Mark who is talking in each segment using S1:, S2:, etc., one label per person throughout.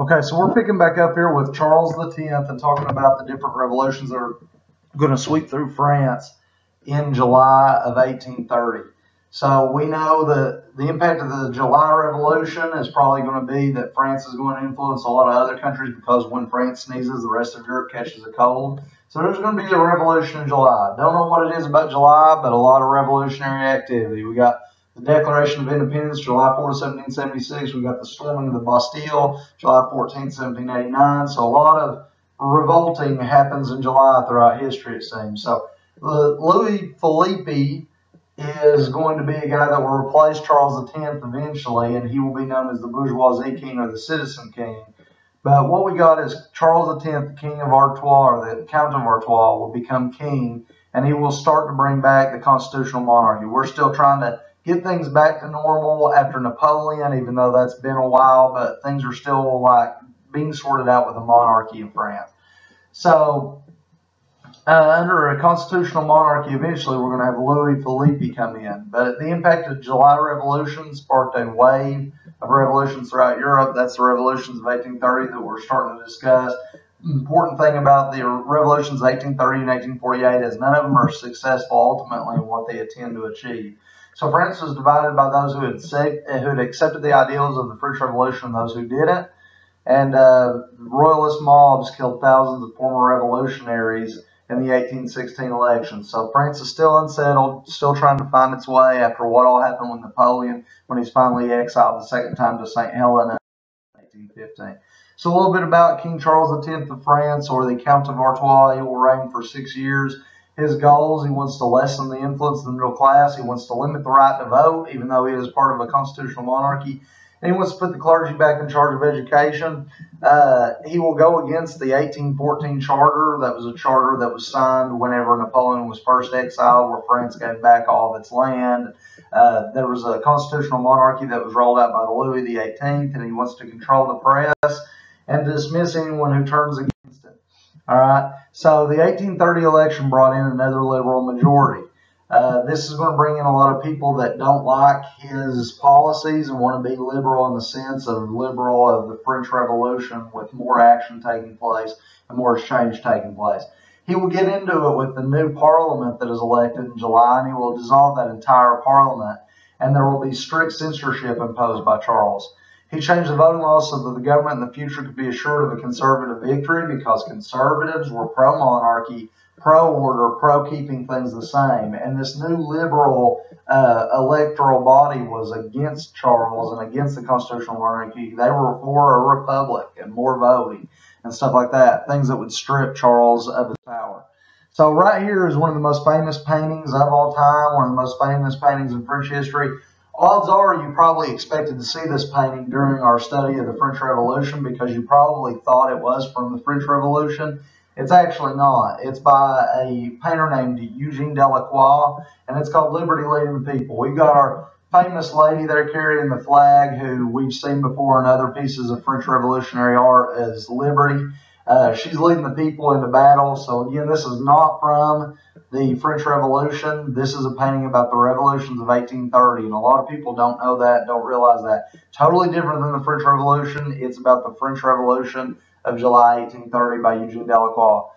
S1: Okay, so we're picking back up here with Charles X and talking about the different revolutions that are going to sweep through France in July of 1830. So we know that the impact of the July Revolution is probably going to be that France is going to influence a lot of other countries, because when France sneezes, the rest of Europe catches a cold. So there's going to be a revolution in July. Don't know what it is about July, but a lot of revolutionary activity. We got the Declaration of Independence, July 4th, 1776. We got the storming of the Bastille, July 14th, 1789. So a lot of revolting happens in July throughout history, it seems. So Louis Philippe is going to be a guy that will replace Charles X eventually, and he will be known as the bourgeoisie king or the citizen king. But what we got is Charles X, the king of Artois, or the Count of Artois, will become king, and he will start to bring back the constitutional monarchy. We're still trying to get things back to normal after Napoleon, even though that's been a while, but things are still like being sorted out with the monarchy in France. So under a constitutional monarchy, eventually we're going to have Louis Philippe come in. But the impact of the July Revolution sparked a wave of revolutions throughout Europe. That's the revolutions of 1830 that we're starting to discuss. The important thing about the revolutions of 1830 and 1848 is none of them are successful ultimately in what they intend to achieve. So France was divided by those who had accepted the ideals of the French Revolution and those who didn't. And royalist mobs killed thousands of former revolutionaries in the 1816 election. So France is still unsettled, still trying to find its way after what all happened with Napoleon when he's finally exiled the second time to St. Helena in 1815. So a little bit about King Charles X of France, or the Count of Artois. He will reign for 6 years. His goals: he wants to lessen the influence of the middle class. He wants to limit the right to vote, even though he is part of a constitutional monarchy. And he wants to put the clergy back in charge of education. He will go against the 1814 charter. That was a charter that was signed whenever Napoleon was first exiled, where France gave back all of its land. There was a constitutional monarchy that was rolled out by Louis XVIII, and he wants to control the press and dismiss anyone who turns against it. All right. So the 1830 election brought in another liberal majority. This is going to bring in a lot of people that don't like his policies and want to be liberal in the sense of liberal of the French Revolution, with more action taking place and more exchange taking place. He will get into it with the new parliament that is elected in July, and he will dissolve that entire parliament, and there will be strict censorship imposed by Charles. He changed the voting laws so that the government in the future could be assured of a conservative victory, because conservatives were pro-monarchy, pro-order, pro-keeping things the same. And this new liberal electoral body was against Charles and against the constitutional monarchy. They were for a republic and more voting and stuff like that, things that would strip Charles of his power. So right here is one of the most famous paintings of all time, one of the most famous paintings in French history. Odds are you probably expected to see this painting during our study of the French Revolution, because you probably thought it was from the French Revolution. It's actually not. It's by a painter named Eugene Delacroix, and it's called Liberty Leading the People. We've got our famous lady there carrying the flag, who we've seen before in other pieces of French revolutionary art as Liberty. She's leading the people into battle. So again, this is not from the French Revolution. This is a painting about the revolutions of 1830, and a lot of people don't know that, don't realize that. Totally different than the French Revolution. It's about the French Revolution of July 1830 by Eugene Delacroix.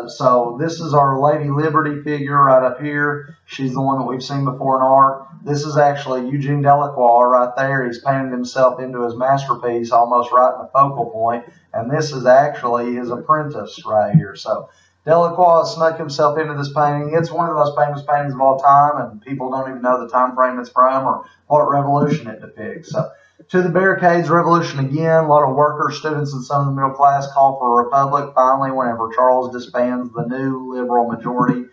S1: So this is our Lady Liberty figure right up here. She's the one that we've seen before in art. This is actually Eugene Delacroix right there. He's painted himself into his masterpiece almost right in the focal point. And this is actually his apprentice right here. So Delacroix snuck himself into this painting. It's one of the most famous paintings of all time, and people don't even know the time frame it's from or what revolution it depicts. So to the barricades, revolution again. A lot of workers, students, and some of the middle class call for a republic. Finally, whenever Charles disbands the new liberal majority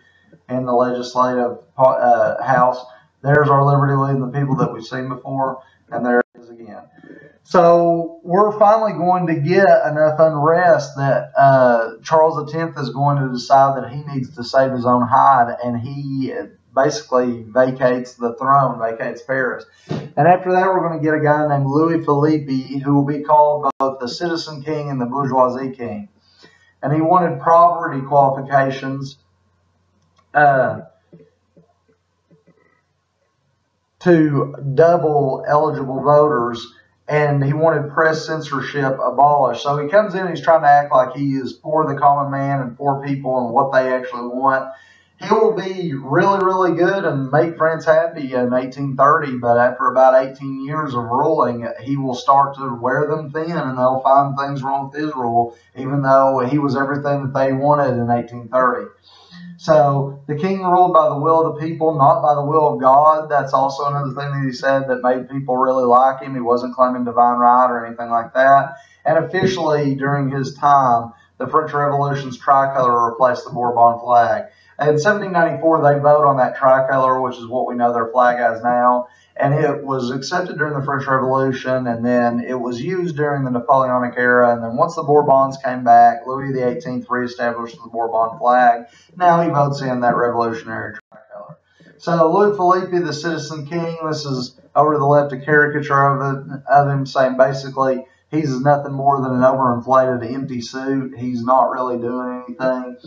S1: in the legislative house, there's our Liberty Leading the People that we've seen before, and there it is again. So we're finally going to get enough unrest that Charles X is going to decide that he needs to save his own hide, and he basically vacates the throne, vacates Paris. And after that, we're going to get a guy named Louis Philippe, who will be called both the citizen king and the bourgeoisie king. And he wanted poverty qualifications to double eligible voters and he wanted press censorship abolished. So he comes in, he's trying to act like he is for the common man and for people and what they actually want. He will be really, really good and make France happy in 1830, but after about 18 years of ruling, he will start to wear them thin, and they'll find things wrong with his rule, even though he was everything that they wanted in 1830. So the king ruled by the will of the people, not by the will of God. That's also another thing that he said that made people really like him. He wasn't claiming divine right or anything like that. And officially, during his time, the French Revolution's tricolor replaced the Bourbon flag. In 1794, they vote on that tricolor, which is what we know their flag as now. And it was accepted during the French Revolution, and then it was used during the Napoleonic era. And then once the Bourbons came back, Louis XVIII reestablished the Bourbon flag. Now he votes in that revolutionary tricolor. So Louis Philippe, the citizen king, this is over to the left a caricature of him saying basically he's nothing more than an overinflated empty suit. He's not really doing anything.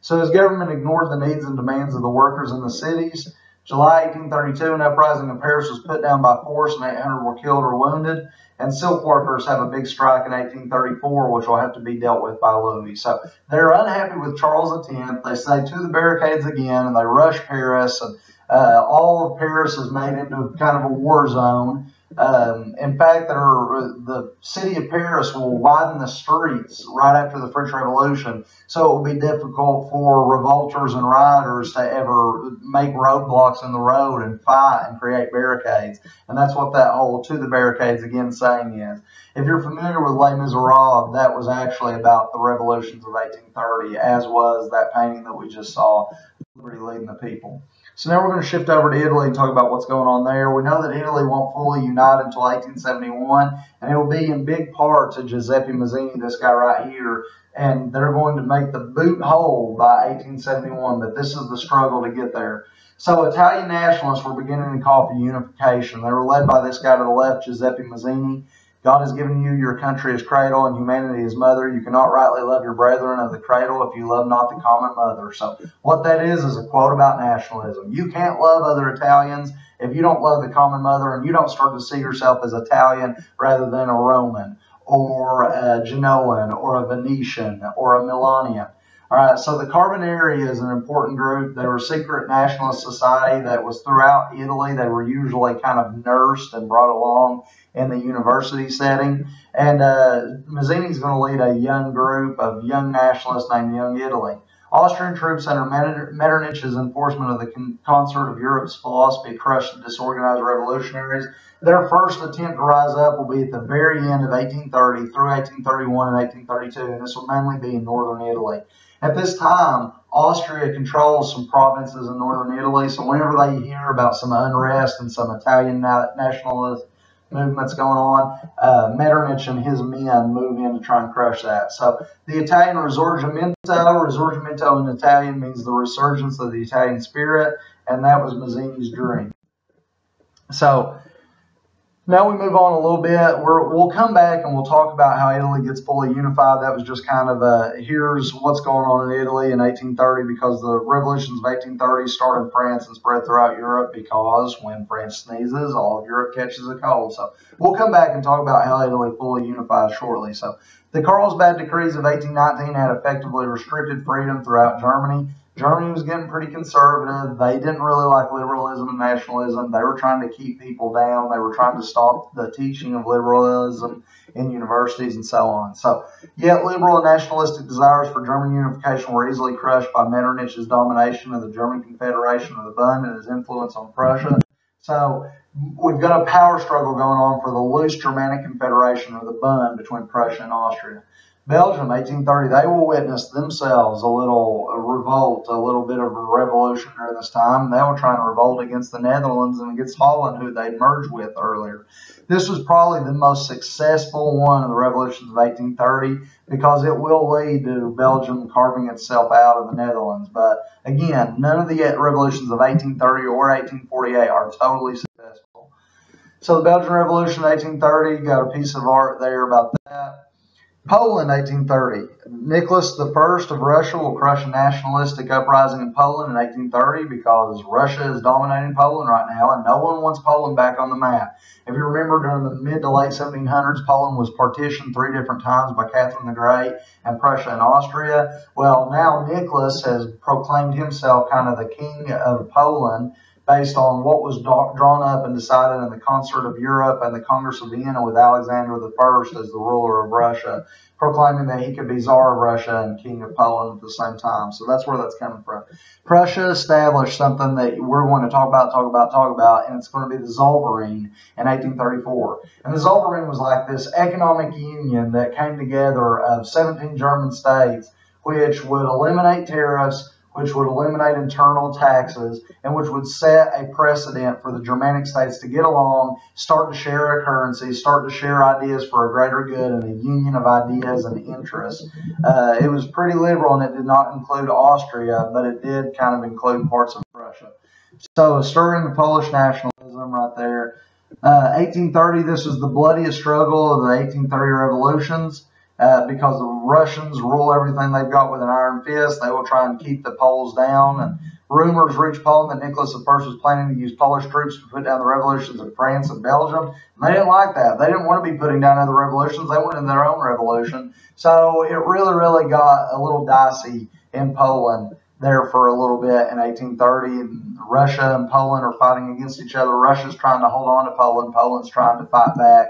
S1: So his government ignored the needs and demands of the workers in the cities. July 1832, an uprising in Paris was put down by force and 800 were killed or wounded. And silk workers have a big strike in 1834, which will have to be dealt with by Louis. So they're unhappy with Charles X. They say to the barricades again, and they rush Paris. And all of Paris is made into kind of a war zone. In fact, the city of Paris will widen the streets right after the French Revolution, so it will be difficult for revolters and rioters to ever make roadblocks in the road and fight and create barricades. And that's what that whole "to the barricades again" saying is. If you're familiar with Les Miserables, that was actually about the revolutions of 1830, as was that painting that we just saw, Liberty Leading the People. So now we're going to shift over to Italy and talk about what's going on there. We know that Italy won't fully unite until 1871, and it will be in big part to Giuseppe Mazzini, this guy right here, and they're going to make the boot whole by 1871, but this is the struggle to get there. So Italian nationalists were beginning to call for unification. They were led by this guy to the left, Giuseppe Mazzini. God has given you your country as cradle and humanity as mother. You cannot rightly love your brethren of the cradle if you love not the common mother. So what that is a quote about nationalism. You can't love other Italians if you don't love the common mother and you don't start to see yourself as Italian rather than a Roman or a Genoan or a Venetian or a Milanian. All right, so the Carbonari is an important group. They were a secret nationalist society that was throughout Italy. They were usually kind of nursed and brought along in the university setting. And Mazzini's going to lead a young group of young nationalists named Young Italy. Austrian troops under Metternich's enforcement of the concert of Europe's philosophy crushed the disorganized revolutionaries. Their first attempt to rise up will be at the very end of 1830 through 1831 and 1832, and this will mainly be in northern Italy. At this time, Austria controls some provinces in northern Italy, so whenever they hear about some unrest and some Italian nationalist movements going on, Metternich and his men move in to try and crush that. So the Italian risorgimento in Italian means the resurgence of the Italian spirit, and that was Mazzini's dream. So now we move on a little bit. We'll come back and we'll talk about how Italy gets fully unified. That was just kind of here's what's going on in Italy in 1830, because the revolutions of 1830 started in France and spread throughout Europe, because when France sneezes, all of Europe catches a cold. So we'll come back and talk about how Italy fully unified shortly. So the Carlsbad Decrees of 1819 had effectively restricted freedom throughout Germany. Germany was getting pretty conservative. They didn't really like liberalism and nationalism. They were trying to keep people down. They were trying to stop the teaching of liberalism in universities and so on. So, yet liberal and nationalistic desires for German unification were easily crushed by Metternich's domination of the German Confederation of the Bund and his influence on Prussia. So, we've got a power struggle going on for the loose Germanic Confederation of the Bund between Prussia and Austria. Belgium, 1830, they will witness themselves a little revolt, a little bit of a revolution during this time. They were trying to revolt against the Netherlands and against Holland, who they'd merged with earlier. This was probably the most successful one of the revolutions of 1830, because it will lead to Belgium carving itself out of the Netherlands. But again, none of the revolutions of 1830 or 1848 are totally successful. So the Belgian Revolution of 1830, got a piece of art there about that. Poland, 1830. Nicholas I of Russia will crush a nationalistic uprising in Poland in 1830 because Russia is dominating Poland right now, and no one wants Poland back on the map. If you remember, during the mid to late 1700s, Poland was partitioned 3 different times by Catherine the Great and Prussia and Austria. Well, now Nicholas has proclaimed himself kind of the king of Poland, based on what was drawn up and decided in the Concert of Europe and the Congress of Vienna with Alexander I as the ruler of Russia, proclaiming that he could be Tsar of Russia and King of Poland at the same time. So that's where that's coming from. Prussia established something that we're going to talk about, and it's going to be the Zollverein in 1834. And the Zollverein was like this economic union that came together of 17 German states, which would eliminate tariffs, which would eliminate internal taxes, and which would set a precedent for the Germanic states to get along, start to share a currency, start to share ideas for a greater good, and a union of ideas and interests. It was pretty liberal, and it did not include Austria, but it did kind of include parts of Prussia. So stirring the Polish nationalism right there. 1830, this was the bloodiest struggle of the 1830 revolutions. Because the Russians rule everything they've got with an iron fist. They will try and keep the Poles down. And rumors reached Poland that Nicholas I was planning to use Polish troops to put down the revolutions in France and Belgium. And they didn't like that. They didn't want to be putting down other revolutions. They wanted their own revolution. So it really got a little dicey in Poland there for a little bit in 1830. And Russia and Poland are fighting against each other. Russia's trying to hold on to Poland. Poland's trying to fight back.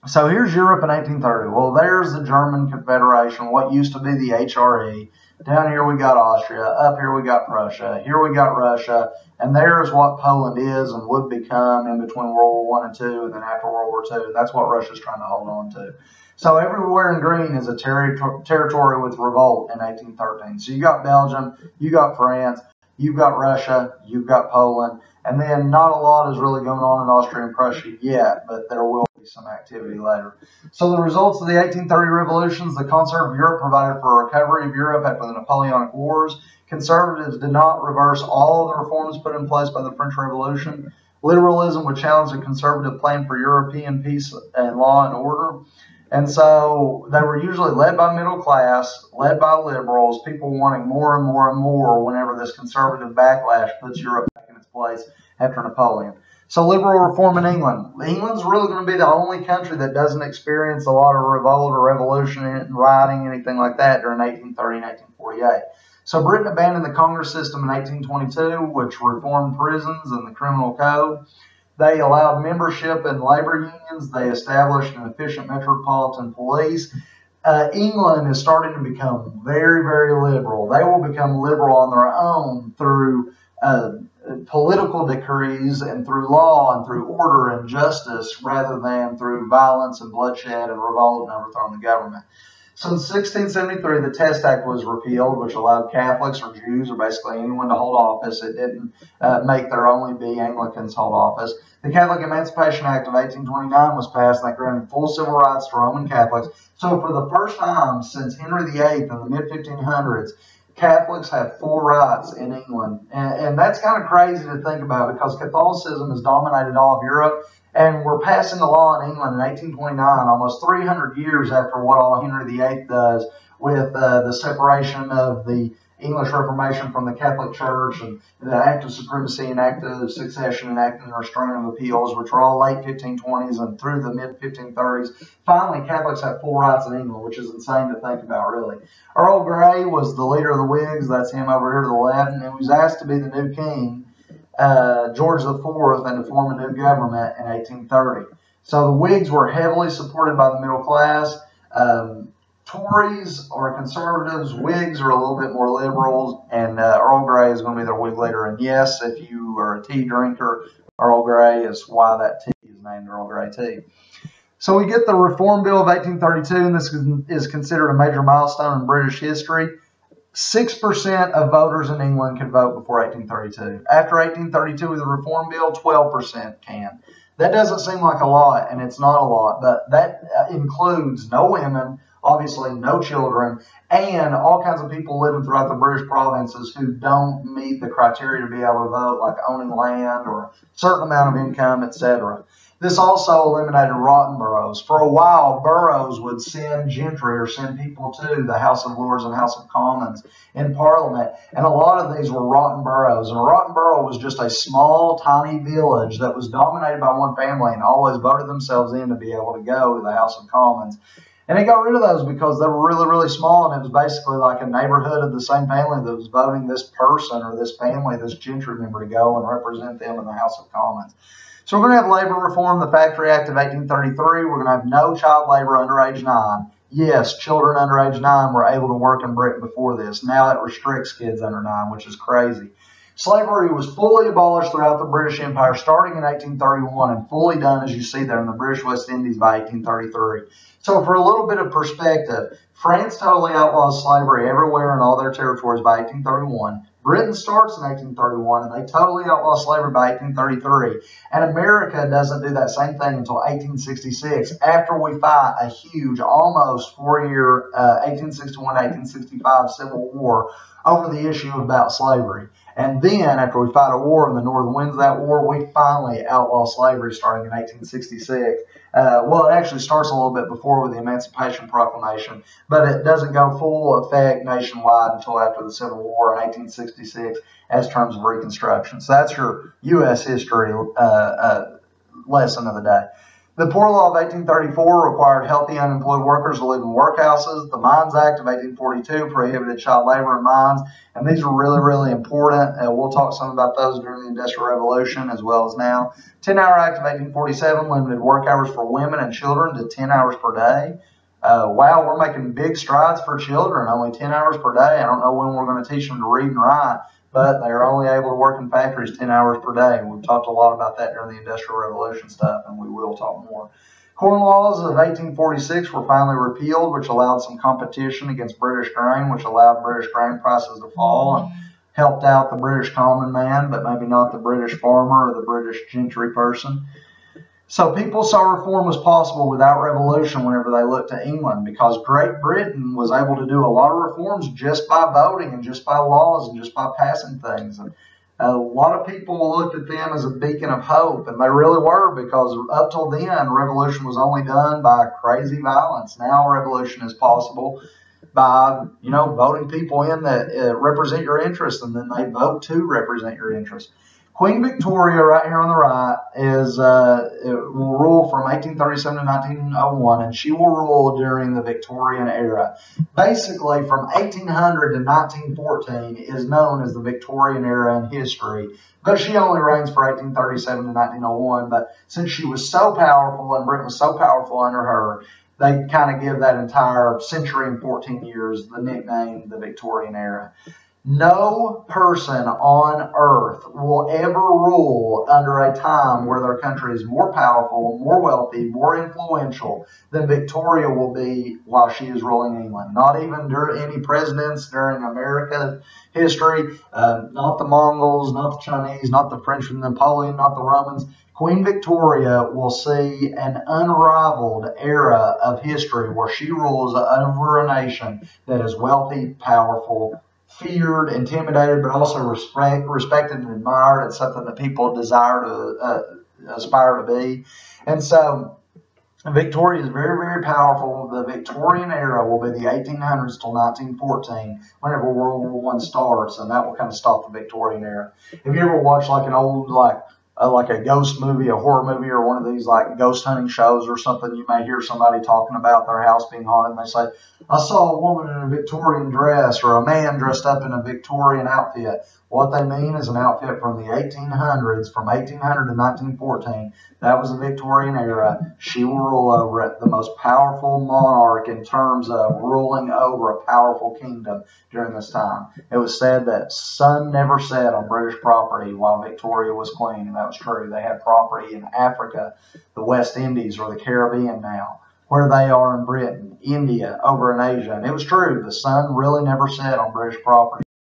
S1: So here's Europe in 1830. Well, there's the German Confederation, what used to be the HRE. Down here we got Austria. Up here we got Prussia. Here we got Russia. And there's what Poland is and would become in between World War I and II and then after World War II. That's what Russia's trying to hold on to. So everywhere in green is a territory with revolt in 1813. So you got Belgium, you got France, you've got Russia, you've got Poland. And then not a lot is really going on in Austria and Prussia yet, but there will be some activity later. So the results of the 1830 revolutions, the Concert of Europe provided for a recovery of Europe after the Napoleonic Wars. Conservatives did not reverse all of the reforms put in place by the French Revolution. Liberalism would challenge the conservative plan for European peace and law and order. And so they were usually led by middle class, led by liberals, people wanting more and more and more whenever this conservative backlash puts Europe back in its place after Napoleon. So liberal reform in England. England's really going to be the only country that doesn't experience a lot of revolt or revolution and rioting, anything like that during 1830 and 1848. So Britain abandoned the Congress system in 1822, which reformed prisons and the criminal code. They allowed membership in labor unions. They established an efficient metropolitan police. England is starting to become very liberal. They will become liberal on their own through political decrees and through law and through order and justice rather than through violence and bloodshed and revolt and overthrowing the government. So in 1673, the Test Act was repealed, which allowed Catholics or Jews or basically anyone to hold office. It didn't make there only be Anglicans hold office. The Catholic Emancipation Act of 1829 was passed that granted full civil rights to Roman Catholics. So for the first time since Henry VIII in the mid-1500s, Catholics have full rights in England. And that's kind of crazy to think about because Catholicism has dominated all of Europe. And we're passing the law in England in 1829, almost 300 years after what all Henry VIII does with the separation of the English Reformation from the Catholic Church and the Act of Supremacy and Act of Succession and Act of Restraint of Appeals, which were all late 1520s and through the mid-1530s. Finally, Catholics have full rights in England, which is insane to think about, really. Earl Grey was the leader of the Whigs. That's him over here to the left. And he was asked to be the new king, George IV, and to form a new government in 1830. So the Whigs were heavily supported by the middle class. Tories are conservatives, Whigs are a little bit more liberals, and Earl Grey is going to be their Whig leader. And yes, if you are a tea drinker, Earl Grey is why that tea is named Earl Grey tea. So we get the Reform Bill of 1832, and this is considered a major milestone in British history. 6% of voters in England could vote before 1832. After 1832 with the Reform Bill, 12% can. That doesn't seem like a lot, and it's not a lot, but that includes no women, obviously no children, and all kinds of people living throughout the British provinces who don't meet the criteria to be able to vote, like owning land or a certain amount of income, etc. This also eliminated rotten boroughs. For a while, boroughs would send gentry or send people to the House of Lords and House of Commons in Parliament, and a lot of these were rotten boroughs. And a rotten borough was just a small, tiny village that was dominated by one family and always voted themselves in to be able to go to the House of Commons. And they got rid of those because they were really, really small, and it was basically like a neighborhood of the same family that was voting this person or this family, this gentry member, to go and represent them in the House of Commons. So we're going to have labor reform, the Factory Act of 1833. We're going to have no child labor under age 9. Yes, children under age 9 were able to work in Britain before this. Now it restricts kids under 9, which is crazy. Slavery was fully abolished throughout the British Empire starting in 1831 and fully done, as you see there, in the British West Indies by 1833. So for a little bit of perspective, France totally outlaws slavery everywhere in all their territories by 1831. Britain starts in 1831, and they totally outlaw slavery by 1833. And America doesn't do that same thing until 1866, after we fight a huge, almost 4-year 1861 to 1865 Civil War over the issue about slavery. And then, after we fight a war and the North wins that war, we finally outlaw slavery starting in 1866. Well, it actually starts a little bit before with the Emancipation Proclamation, but it doesn't go full effect nationwide until after the Civil War in 1866 as terms of Reconstruction. So that's your U.S. history lesson of the day. The Poor Law of 1834 required healthy unemployed workers to live in workhouses. The Mines Act of 1842 prohibited child labor in mines. And these are really, really important. We'll talk some about those during the Industrial Revolution as well as now. 10-Hour Act of 1847 limited work hours for women and children to 10 hours per day. Wow, we're making big strides for children, only 10 hours per day. I don't know when we're going to teach them to read and write, but they're only able to work in factories 10 hours per day. We've talked a lot about that during the Industrial Revolution stuff, and we will talk more. Corn laws of 1846 were finally repealed, which allowed some competition against British grain, which allowed British grain prices to fall and helped out the British common man, but maybe not the British farmer or the British gentry person. So people saw reform was possible without revolution whenever they looked to England, because Great Britain was able to do a lot of reforms just by voting and just by laws and just by passing things. And a lot of people looked at them as a beacon of hope, and they really were, because up till then, revolution was only done by crazy violence. Now revolution is possible by, voting people in that represent your interests, and then they vote to represent your interests. Queen Victoria, right here on the right, will rule from 1837 to 1901, and she will rule during the Victorian era. Basically, from 1800 to 1914 is known as the Victorian era in history, but she only reigns for 1837 to 1901. But since she was so powerful and Britain was so powerful under her, they kind of give that entire century and 14 years the nickname the Victorian era. No person on earth will ever rule under a time where their country is more powerful, more wealthy, more influential than Victoria will be while she is ruling England. Not even during any presidents during America's history, not the Mongols, not the Chinese, not the French from Napoleon, not the Romans. Queen Victoria will see an unrivaled era of history where she rules over a nation that is wealthy, powerful, feared, intimidated, but also respected and admired. It's something that people desire to aspire to be. And so Victoria is very, very powerful. The Victorian era will be the 1800s till 1914, whenever World War I starts, and that will kind of stop the Victorian era. Have you ever watched like an old, like a ghost movie, a horror movie, or one of these like ghost hunting shows or something? You may hear somebody talking about their house being haunted, and they say, I saw a woman in a Victorian dress, or a man dressed up in a Victorian outfit. What they mean is an outfit from the 1800s, from 1800 to 1914. That was the Victorian era. She will rule over it, the most powerful monarch in terms of ruling over a powerful kingdom during this time. It was said that sun never set on British property while Victoria was queen, and that was true. They had property in Africa, the West Indies, or the Caribbean now, where they are in Britain, India, over in Asia. And it was true. The sun really never set on British property.